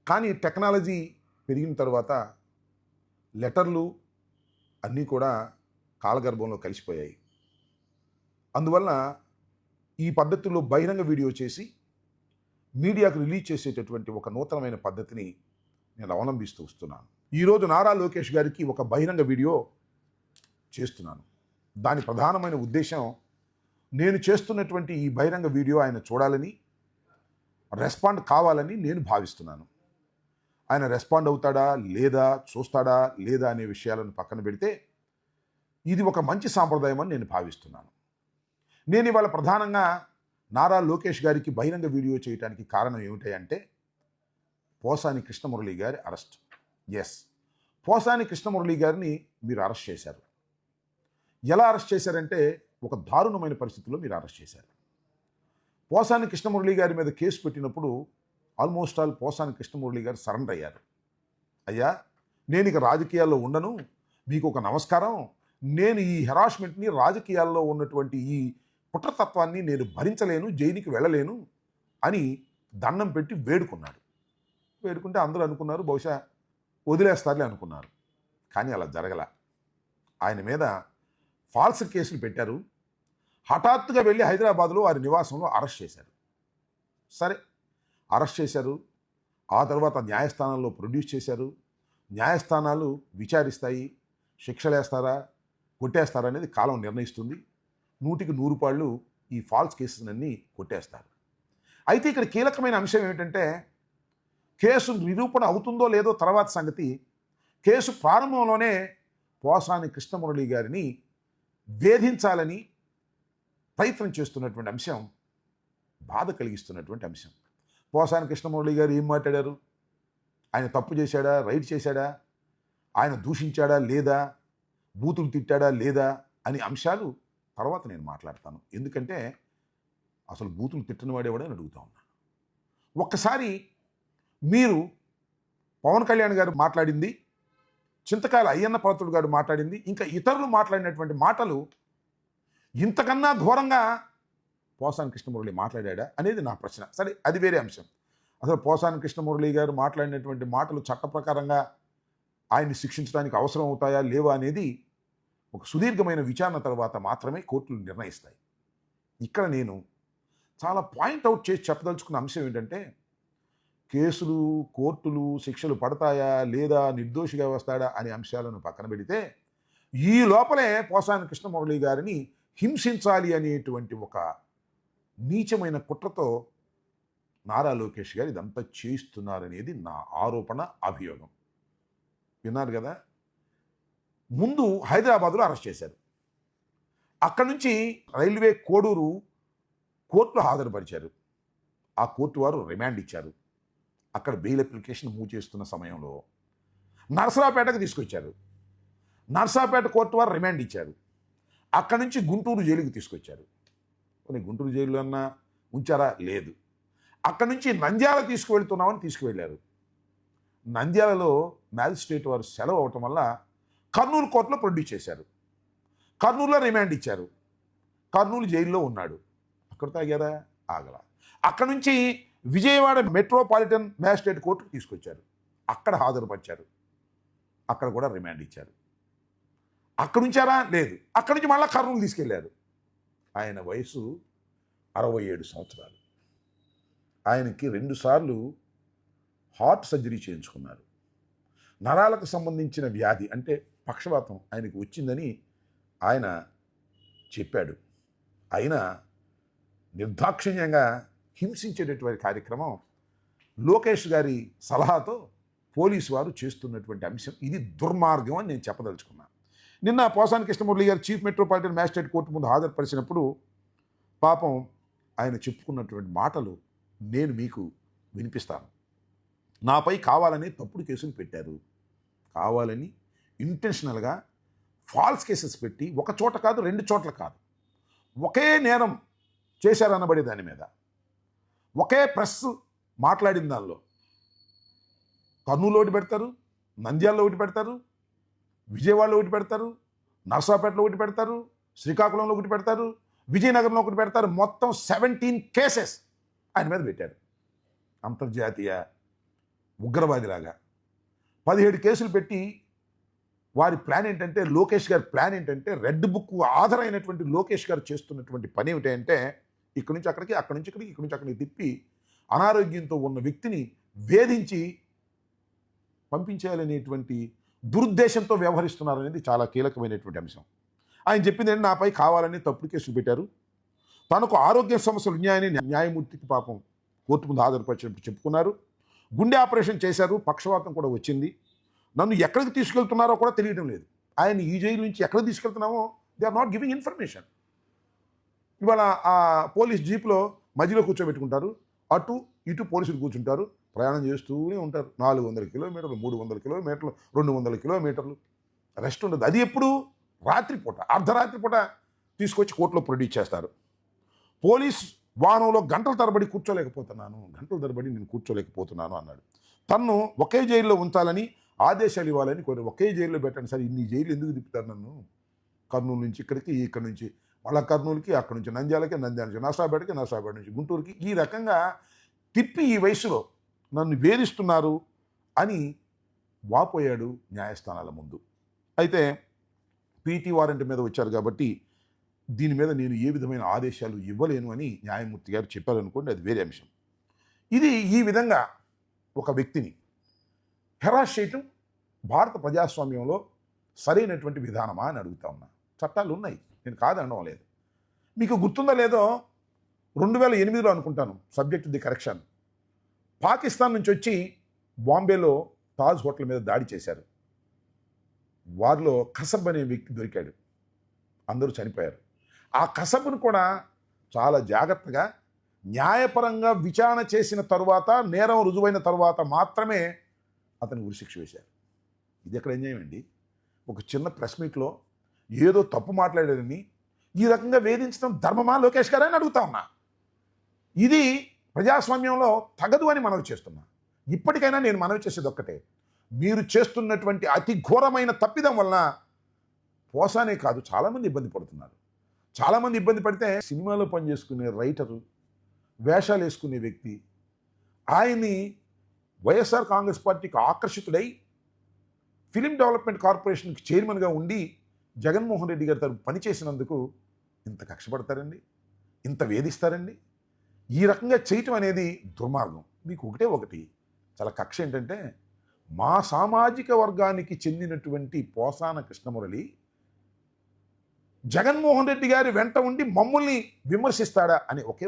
కానీ టెక్నాలజీ పెరిగిన తర్వాత లెటర్లు అన్నీ కూడా కాలగర్భంలో కలిసిపోయాయి. అందువలన ఈ పద్ధతిలో బహిరంగ వీడియో చేసి మీడియాకు రిలీజ్ చేసేటటువంటి ఒక నూతనమైన పద్ధతిని నేను అవలంబిస్తూ వస్తున్నాను. ఈరోజు నారా లోకేష్ గారికి ఒక బహిరంగ వీడియో చేస్తున్నాను. దాని ప్రధానమైన ఉద్దేశం, నేను చేస్తున్నటువంటి ఈ బహిరంగ వీడియో ఆయన చూడాలని, రెస్పాండ్ కావాలని నేను భావిస్తున్నాను. ఆయన రెస్పాండ్ అవుతాడా లేదా, చూస్తాడా లేదా అనే విషయాలను పక్కన పెడితే ఇది ఒక మంచి సాంప్రదాయం అని నేను భావిస్తున్నాను. నేను ఇవాళ ప్రధానంగా నారా లోకేష్ గారికి బహిరంగ వీడియో చేయడానికి కారణం ఏమిటంటే పోసాని కృష్ణమురళి గారి అరెస్ట్. ఎస్, పోసాని కృష్ణమురళి గారిని మీరు అరెస్ట్ చేశారు. ఎలా అరెస్ట్ చేశారంటే ఒక దారుణమైన పరిస్థితుల్లో మీరు అరెస్ట్ చేశారు. పోసాని కృష్ణమురళి గారి మీద కేసు పెట్టినప్పుడు ఆల్మోస్ట్ ఆల్ పోసాని కృష్ణమురళి గారు సరెండర్ అయ్యారు. అయ్యా, నేను ఇక రాజకీయాల్లో ఉండను, మీకు ఒక నమస్కారం, నేను ఈ హెరాస్మెంట్ని, రాజకీయాల్లో ఉన్నటువంటి ఈ కుట్రతత్వాన్ని నేను భరించలేను, జైలుకి వెళ్ళలేను అని దండం పెట్టి వేడుకున్నాడు. వేడుకుంటే అందరూ అనుకున్నారు బహుశా వదిలేస్తారులే అనుకున్నారు. కానీ అలా జరగల. ఆయన మీద ఫాల్స్ కేసులు పెట్టారు. హఠాత్తుగా వెళ్ళి హైదరాబాద్లో వారి నివాసంలో అరెస్ట్ చేశారు. సరే, అరెస్ట్ చేశారు. ఆ తర్వాత న్యాయస్థానాల్లో ప్రొడ్యూస్ చేశారు. న్యాయస్థానాలు విచారిస్తాయి, శిక్షలేస్తారా కొట్టేస్తారా అనేది కాలం నిర్ణయిస్తుంది. 100కి 100 పాళ్ళు ఈ ఫాల్స్ కేసులన్నీ కొట్టేస్తారు. అయితే ఇక్కడ కీలకమైన అంశం ఏమిటంటే, కేసు నిరూపణ అవుతుందో లేదో తర్వాత సంగతి. కేసు ప్రారంభంలోనే పోసాని కృష్ణమురళి గారిని వేధించాలని ప్రయత్నం చేస్తున్నటువంటి అంశం బాధ కలిగిస్తున్నటువంటి అంశం. పోసాని కృష్ణమురళి గారు ఏం మాట్లాడారు? ఆయన తప్పు చేశాడా, రైట్ చేశాడా, ఆయన దూషించాడా లేదా, బూతులు తిట్టాడా లేదా అనే అంశాలు తర్వాత నేను మాట్లాడతాను. ఎందుకంటే అసలు బూతులు తిట్టని వాడేవాడని అడుగుతా ఉన్నా. ఒక్కసారి మీరు పవన్ కళ్యాణ్ గారు మాట్లాడింది, చింతకాయల అయ్యన్న పాత్రుడు గారు మాట్లాడింది, ఇంకా ఇతరులు మాట్లాడినటువంటి మాటలు ఇంతకన్నా ఘోరంగా పోసాని కృష్ణమురళి మాట్లాడా అనేది నా ప్రశ్న. సరే, అది వేరే అంశం. అసలు పోసాని కృష్ణమురళి గారు మాట్లాడినటువంటి మాటలు చట్ట ప్రకారంగా ఆయన్ని శిక్షించడానికి అవసరం అవుతాయా లేవా అనేది ఒక సుదీర్ఘమైన విచారణ తర్వాత మాత్రమే కోర్టులు నిర్ణయిస్తాయి. ఇక్కడ నేను చాలా పాయింట్అవుట్ చేసి చెప్పదలుచుకున్న అంశం ఏంటంటే, కేసులు, కోర్టులు, శిక్షలు పడతాయా లేదా, నిర్దోషిగా వస్తాడా అనే అంశాలను పక్కన పెడితే ఈ లోపలే పోసాని కృష్ణమురళి గారిని హింసించాలి అనేటువంటి ఒక నీచమైన కుట్రతో నారా లోకేష్ గారు ఇదంతా చేయిస్తున్నారనేది నా ఆరోపణ, అభియోగం. విన్నారు కదా. ముందు హైదరాబాద్లో అరెస్ట్ చేశారు. అక్కడి నుంచి రైల్వే కోడూరు కోర్టులో హాజరుపరిచారు. ఆ కోర్టు వారు రిమాండ్ ఇచ్చారు. అక్కడ బెయిల్ అప్లికేషన్ మూవ్ చేస్తున్న సమయంలో నరసరావుపేటకు తీసుకొచ్చారు. నరసరావుపేట కోర్టు వారు రిమాండ్ ఇచ్చారు. అక్కడి నుంచి గుంటూరు జైలుకి తీసుకొచ్చారు. కొన్ని గుంటూరు జైల్లో అన్నా ఉంచారా? లేదు. అక్కడి నుంచి నంద్యాల తీసుకువెళ్తున్నామని తీసుకువెళ్ళారు. నంద్యాలలో మ్యాజిస్ట్రేట్ వారు సెలవు అవటం వల్ల కర్నూలు కోర్టులో ప్రొడ్యూస్ చేశారు. కర్నూలులో రిమాండ్ ఇచ్చారు. కర్నూలు జైల్లో ఉన్నాడు. అక్కడ తాగారా? ఆగల. అక్కడి నుంచి విజయవాడ మెట్రోపాలిటన్ మ్యాజిస్ట్రేట్ కోర్టుకు తీసుకొచ్చారు. అక్కడ హాజరుపరిచారు. అక్కడ కూడా రిమాండ్ ఇచ్చారు. అక్కడ ఉంచారా? లేదు. అక్కడి నుంచి మళ్ళీ కర్నూలు తీసుకెళ్లారు. ఆయన వయసు 67 సంవత్సరాలు. ఆయనకి 2 సార్లు హార్ట్ సర్జరీ చేయించుకున్నారు. నరాలకు సంబంధించిన వ్యాధి అంటే పక్షవాతం ఆయనకు వచ్చిందని ఆయన చెప్పాడు. అయినా నిర్దాక్షిణ్యంగా హింసించేటటువంటి కార్యక్రమం లోకేష్ గారి సలహాతో పోలీసు వారు చేస్తున్నటువంటి అంశం, ఇది దుర్మార్గం అని నేను చెప్పదలుచుకున్నాను. నిన్న పోసాని కృష్ణమురళి గారు చీఫ్ మెట్రోపాలిటన్ మ్యాజిస్ట్రేట్ కోర్టు ముందు హాజరుపరిచినప్పుడు పాపం ఆయన చెప్పుకున్నటువంటి మాటలు నేను మీకు వినిపిస్తాను. నాపై కావాలని తప్పుడు కేసులు పెట్టారు. కావాలని ఇంటెన్షనల్గా ఫాల్స్ కేసెస్ పెట్టి ఒక చోట కాదు, 2 చోట్ల కాదు, ఒకే నేరం చేశారనబడే దాని మీద ఒకే ప్రెస్ మాట్లాడిన దానిలో కర్నూలు ఒకటి పెడతారు, నంద్యాలలో ఒకటి పెడతారు, విజయవాడలో ఒకటి పెడతారు, నర్సాపేటలో ఒకటి పెడతారు, శ్రీకాకుళంలో ఒకటి పెడతారు, విజయనగరంలో ఒకటి పెడతారు. మొత్తం 17 కేసెస్ ఆయన మీద పెట్టారు. అంతర్జాతీయ ఉగ్రవాదిలాగా 17 కేసులు పెట్టి వారి ప్లాన్ ఏంటంటే, లోకేష్ గారి ప్లాన్ ఏంటంటే, రెడ్ బుక్ ఆధార్ అయినటువంటి లోకేష్ గారు చేస్తున్నటువంటి పని ఏమిటంటే, ఇక్కడి నుంచి అక్కడికి, అక్కడి నుంచి ఇక్కడికి, ఇక్కడి నుంచి అక్కడికి తిప్పి అనారోగ్యంతో ఉన్న వ్యక్తిని వేధించి పంపించేయాలనేటువంటి దురుద్దేశంతో వ్యవహరిస్తున్నారనేది చాలా కీలకమైనటువంటి అంశం. ఆయన చెప్పింది ఏంటి, నాపై కావాలని తప్పుడు కేసులు పెట్టారు, తనకు ఆరోగ్య సమస్యలు ఉన్నాయని న్యాయమూర్తికి పాపం కోర్టు ముందు హాజరుపరిచినప్పుడు చెప్పుకున్నారు, గుండె ఆపరేషన్ చేశారు, పక్షవాతం కూడా వచ్చింది, నన్ను ఎక్కడికి తీసుకెళ్తున్నారో కూడా తెలియడం లేదు, ఆయన ఈ జైలు నుంచి ఎక్కడికి తీసుకెళ్తున్నామో they are not giving information. ఇవాళ ఆ పోలీస్ జీప్లో మధ్యలో కూర్చోబెట్టుకుంటారు, అటు ఇటు పోలీసులు కూర్చుంటారు, ప్రయాణం చేస్తూనే ఉంటారు. 400 కిలోమీటర్లు, 300 కిలోమీటర్లు, 200 కిలోమీటర్లు, రెస్ట్ ఉండదు. అది ఎప్పుడు? రాత్రిపూట, అర్ధరాత్రి పూట తీసుకొచ్చి కోర్టులో ప్రొడ్యూస్ చేస్తారు. పోలీస్ వాహనంలో గంటల తరబడి నేను కూర్చోలేకపోతున్నాను అన్నాడు. తన్ను ఒకే జైల్లో ఉంచాలని ఆదేశాలు ఇవ్వాలని కోరి, ఒకే జైల్లో పెట్టండి సార్, ఇన్ని జైలు ఎందుకు తిప్పుతారు నన్ను, కర్నూలు నుంచి ఇక్కడికి, ఇక్కడి నుంచి మళ్ళీ కర్నూలుకి, అక్కడి నుంచి నంద్యాలకి, నంద్యాల నుంచి నర్సాపేటకి, నర్సాపేట నుంచి గుంటూరుకి, ఈ రకంగా తిప్పి ఈ వయసులో నన్ను వేధిస్తున్నారు అని వాపోయాడు న్యాయస్థానాల ముందు. అయితే పీటీ వారెంట్ మీద వచ్చారు కాబట్టి దీని మీద నేను ఏ విధమైన ఆదేశాలు ఇవ్వలేను అని న్యాయమూర్తి గారు చెప్పారనుకోండి, అది వేరే అంశం. ఇది ఈ విధంగా ఒక వ్యక్తిని హెరాస్ చేయటం భారత ప్రజాస్వామ్యంలో సరైనటువంటి విధానమా అని అడుగుతా ఉన్నా. చట్టాలు ఉన్నాయి, నేను కాదనడం లేదు. మీకు గుర్తుందో లేదో, 2008లో అనుకుంటాను, సబ్జెక్ట్ ది కరెక్షన్, పాకిస్తాన్ నుంచి వచ్చి బాంబేలో తాజ్ హోటల్ మీద దాడి చేశారు. వారిలో కసబ్ అనే వ్యక్తి దొరికాడు, అందరూ చనిపోయారు. ఆ కసబ్ను కూడా చాలా జాగ్రత్తగా న్యాయపరంగా విచారణ చేసిన తరువాత, నేరం రుజువైన తరువాత మాత్రమే అతను ఉరిశిక్ష వేశారు. ఇది ఎక్కడ అన్యాయం అండి? ఒక చిన్న ప్రెస్ మీట్లో ఏదో తప్పు మాట్లాడారని ఈ రకంగా వేధించడం ధర్మమా లోకేష్ గారు అని అడుగుతా ఉన్నా. ఇది ప్రజాస్వామ్యంలో తగదు అని మనవి చేస్తున్నా. ఇప్పటికైనా నేను మనవి చేసేది ఒక్కటే, మీరు చేస్తున్నటువంటి అతి ఘోరమైన తప్పిదం వలన పోసానే కాదు చాలామంది ఇబ్బంది పడుతున్నారు. చాలామంది ఇబ్బంది పడితే సినిమాలో పనిచేసుకునే రైటరు, వేషాలు వేసుకునే వ్యక్తి, ఆయన్ని వైఎస్ఆర్ కాంగ్రెస్ పార్టీకి ఆకర్షితుడై ఫిలిం డెవలప్మెంట్ కార్పొరేషన్కి చైర్మన్గా ఉండి జగన్మోహన్ రెడ్డి గారి తరపు పనిచేసినందుకు ఇంత కష్టపడతారండి, ఇంత వేధిస్తారండి? ఈ రకంగా చేయటం అనేది దుర్మార్గం. మీకు ఒకటి చాలా కక్ష ఏంటంటే, మా సామాజిక వర్గానికి చెందినటువంటి పోసాన కృష్ణమురళి జగన్మోహన్ రెడ్డి గారి వెంట ఉండి మమ్మల్ని విమర్శిస్తాడా అని ఒకే